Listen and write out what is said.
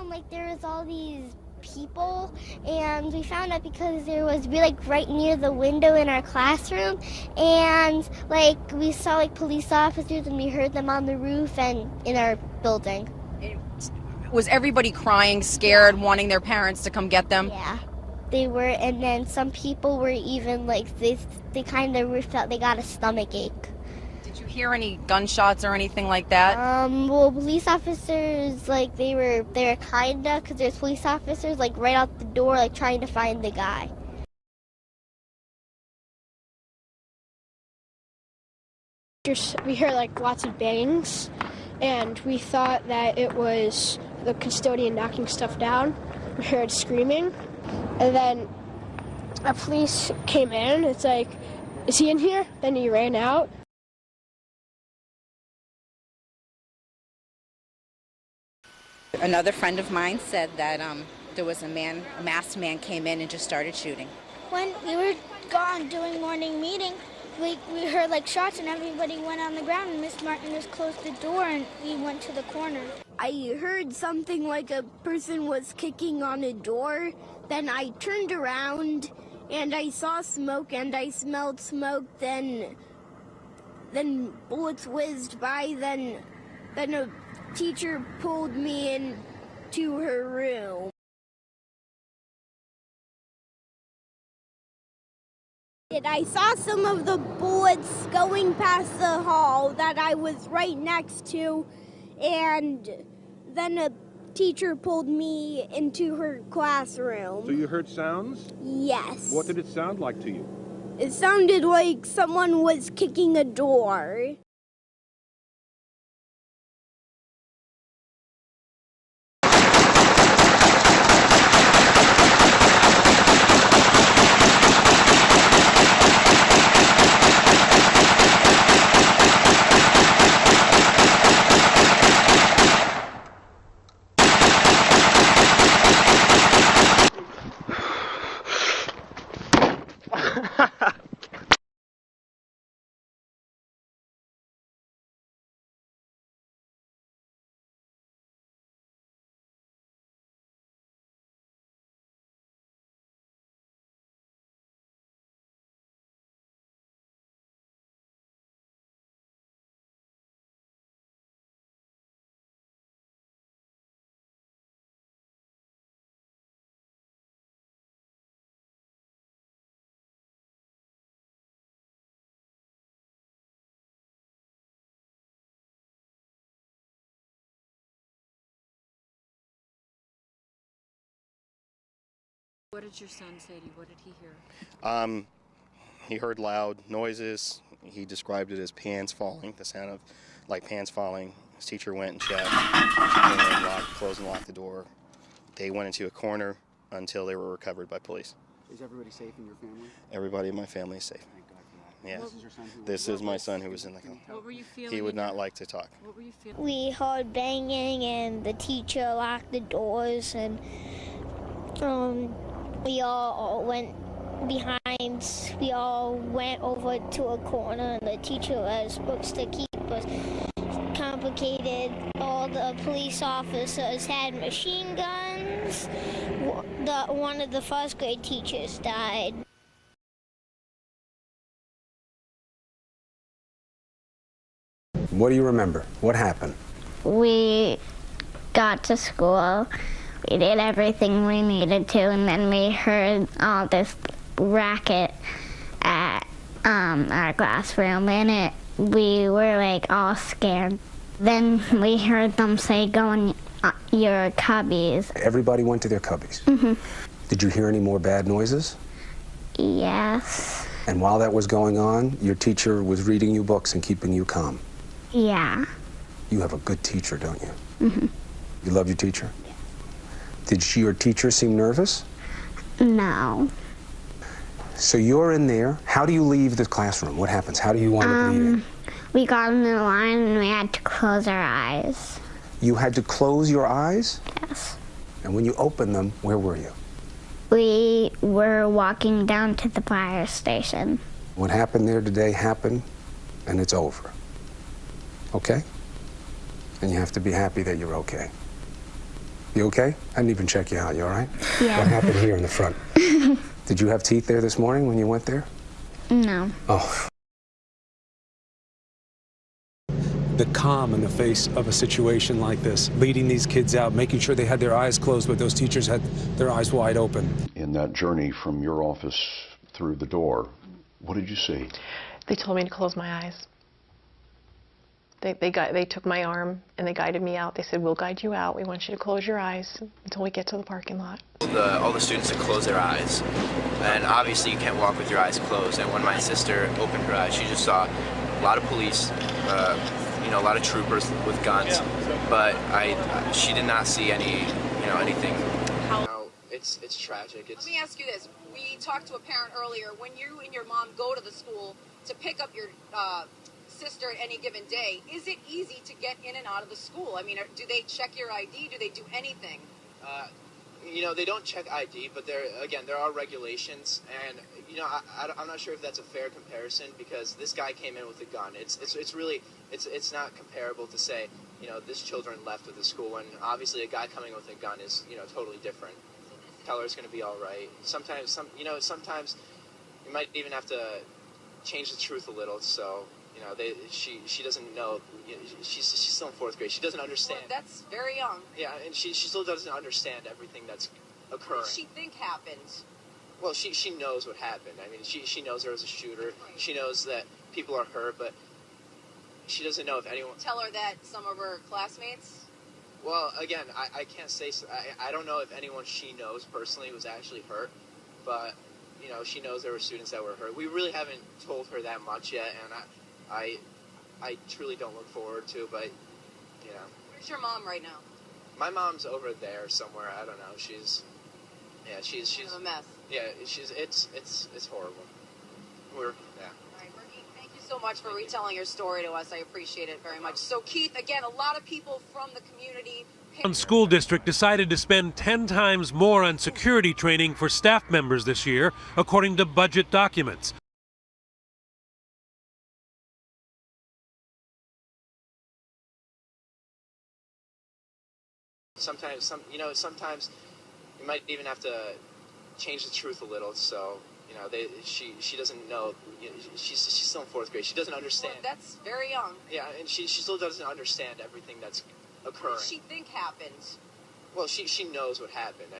like there was all these people, and we found out because we're like right near the window in our classroom, and like we saw like police officers, and we heard them on the roof and in our building. Was everybody crying, scared, wanting their parents to come get them? Yeah, they were, and then some people were even like they kind of felt they got a stomach ache. Did you hear any gunshots or anything like that? Well, police officers, like they were kinda, because there's police officers like right out the door, like trying to find the guy. We heard like lots of bangs, and we thought that it was the custodian knocking stuff down. We heard screaming, and then a police came in. It's like, is he in here? Then he ran out. Another friend of mine said that there was a masked man came in and just started shooting. When we were gone doing morning meeting, we heard like shots and everybody went on the ground, and Miss Martin just closed the door and we went to the corner. I heard something like a person was kicking on a door. Then I turned around and I saw smoke and I smelled smoke. Then bullets whizzed by. Then a teacher pulled me into her room. And I saw some of the bullets going past the hall that I was right next to, and then a teacher pulled me into her classroom. So you heard sounds? Yes. What did it sound like to you? It sounded like someone was kicking a door. What did your son say to you? What did he hear? He heard loud noises. He described it as pans falling, the sound of like pans falling. His teacher went and checked, and closed and locked the door. They went into a corner until they were recovered by police. Is everybody safe in your family? Everybody in my family is safe. Thank God for that. Yeah. This is your son who This is my son who was in the car. What were you feeling? He would not like to talk. What were you feeling? We heard banging, and the teacher locked the doors, and we all went behind. We all went over to a corner, and the teacher was supposed to keep us complicated. All the police officers had machine guns. One of the first grade teachers died. What do you remember? What happened? We got to school. We did everything we needed to, and then we heard all this racket at our classroom, and we were like all scared. Then we heard them say, "Go in your cubbies." Everybody went to their cubbies. Mm-hmm. Did you hear any more bad noises? Yes. And while that was going on, your teacher was reading you books and keeping you calm. Yeah. You have a good teacher, don't you? Mm-hmm. You love your teacher? Yeah. Did your teacher seem nervous? No. So you're in there. How do you leave the classroom? What happens? How do you wind up leaving? We got in the line and we had to close our eyes. You had to close your eyes? Yes. And when you opened them, where were you? We were walking down to the fire station. What happened there today happened, and it's over. Okay? And you have to be happy that you're okay. You okay? I didn't even check you out. You all right? Yeah. What happened here in the front? Did you have teeth there this morning when you went there? No. Oh. The calm in the face of a situation like this, leading these kids out, making sure they had their eyes closed, but those teachers had their eyes wide open. In that journey from your office through the door, what did you see? They told me to close my eyes. They took my arm and they guided me out. They said, "We'll guide you out. We want you to close your eyes until we get to the parking lot." All the students to close their eyes, and obviously you can't walk with your eyes closed. And when my sister opened her eyes, she just saw a lot of police, a lot of troopers with guns, but she did not see anything. It's tragic. Let me ask you this. We talked to a parent earlier. When you and your mom go to the school to pick up your sister at any given day, is it easy to get in and out of the school? I mean, do they check your ID? Do they do anything? They don't check ID, but there are regulations, and I'm not sure if that's a fair comparison because this guy came in with a gun. It's not comparable to say this children left with the school, and obviously a guy coming with a gun is totally different. Tell her it's going to be all right. Sometimes you might even have to change the truth a little, so. She doesn't know. She's still in 4th grade. She doesn't understand. Well, that's very young. Yeah, and she still doesn't understand everything that's occurring. What does she think happened? Well, she knows what happened. I mean, she knows there was a shooter. Right. She knows that people are hurt, but she doesn't know if anyone. Tell her that some of her classmates. Well, again, I can't say. I don't know if anyone she knows personally was actually hurt, but she knows there were students that were hurt. We really haven't told her that much yet, and I truly don't look forward to, but, Where's your mom right now? My mom's over there somewhere. I don't know. She's a mess. Yeah, it's horrible. All right, Ricky, thank you so much for retelling your story to us. I appreciate it very much. So, Keith, again, a lot of people from the community. The school district decided to spend 10 times more on security training for staff members this year, according to budget documents. Sometimes you might even have to change the truth a little, so she doesn't know. She's still in 4th grade. She doesn't understand. Well, that's very young. Yeah, and she still doesn't understand everything that's occurring. What does she think happened? Well, she knows what happened.